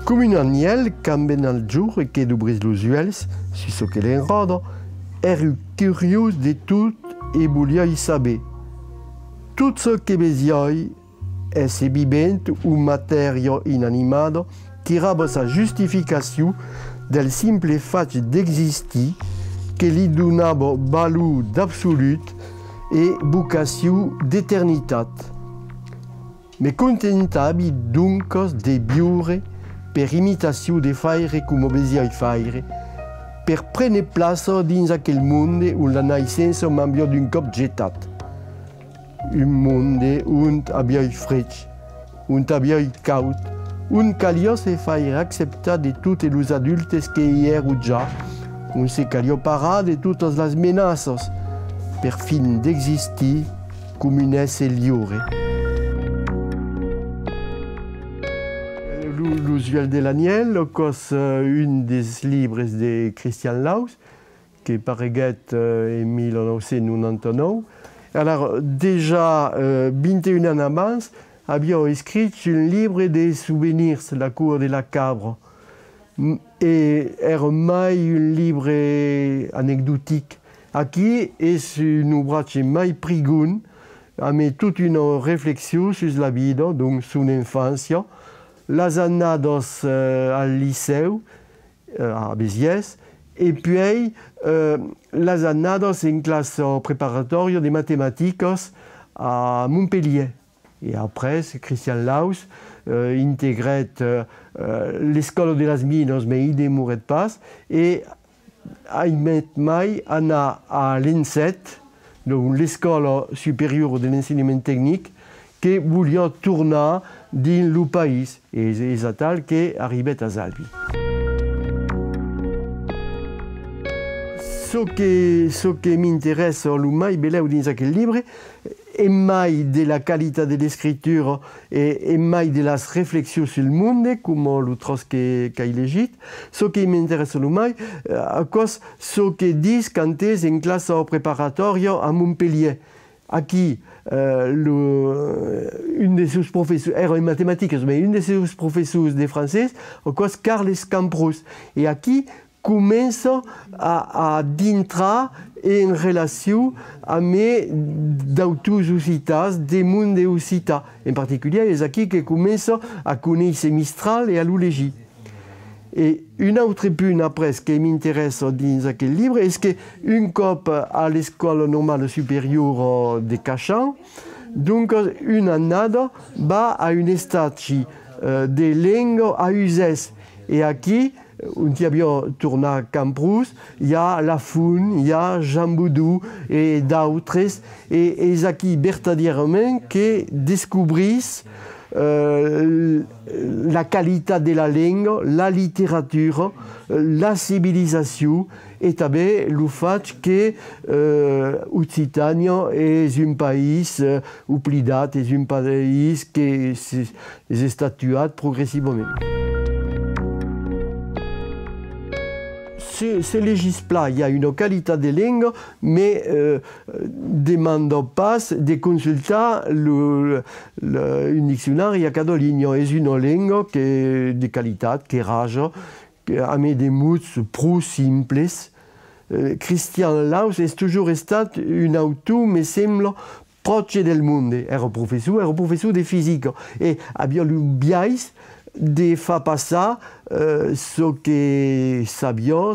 Come un agnel camben al giur e che dubris los uels, si so che l'enroda, eru curios de tout e volioi saber. Tout ce che besioi esse vivent ou materia inanimada tirava sa justificació del simple faig d'existir que li donava valor d'absolut e vocació d'eternitat. Me contentavi duncos de viure per imitació de faire come besioi faire, per prendre plaça dins aquel monde on la naissença m'envia d'un cop getat. Un monde on avioi fred, on avioi caut, on calia se faire acceptar de tots els adultes que hi ero ja, on se calia parar de totes les menaces, per fin d'existir com un ésser lliure. L'usuel de l'Agnel, cos un des livres de Christian Laus, que pareguet en 1999. Alors, déjà 21 ans abans, havia escrit un livre de souvenirs, La cour de la cabra. Et era mai un livre anecdotique. Aquí és un ouvrage mai prigun, amb toute une réflexion sur la vida, donc son infància, les anades al liceu, a Béziers, et puis les anades en classe préparatoria de mathématiques à Montpellier. Et après, Christian Laus intégrait l'école de les mines, mais il ne mourait pas, et Ahmed Mai anna à l'ENSET, donc l'école supérieure de l'enseignement technique, qui voulait tourner dans le pays, et c'est tel qui arrivait à Zalbi. Ce qui m'intéresse le mai beleu dans ce livre est mai de la qualité de l'écriture et mai de la réflexion sur le monde, comme l'autre qu'a légit. Ce qui m'intéresse le mai, à cause ce que dit quand est en classe préparatoria à Montpellier. Aquí, une de ses professeurs, era en mathématiques, mais une de ses professeurs de français, à cause Carles Camprus. Et aquí, commence à entrer en relation avec d'autres occitans, des mondes occitans. En particulier, c'est ici qu'il commence à connaître Mistral et à l'Ulégie. Et une autre point après, ce qui m'intéresse dans ce livre, est qu'une cop à l'école normale supérieure de Cachan, donc une année va à une statue de langue à Uzès. Et ici, on y a bien tourné à Camprus, il y a Lafun, il y a Jean Boudou et d'autres. Et c'est ici, verdaderement, que découvrissent la qualité de la langue, la littérature, la civilisation et aussi le fait que l'Occitanie est un pays oublié, est un pays qui s'est statué progressivement. Ce législateur, il y a une qualité de langue, mais ne demande pas de consulter un dictionnaire à cada ligne. C'est une langue qui est de qualité, qui rage, avec des mots trop simples. Christian Laus est toujours resté un auteur, me semble, proche du monde. Il era professeur de physique. Et il a eu biais de faire passer ce que savions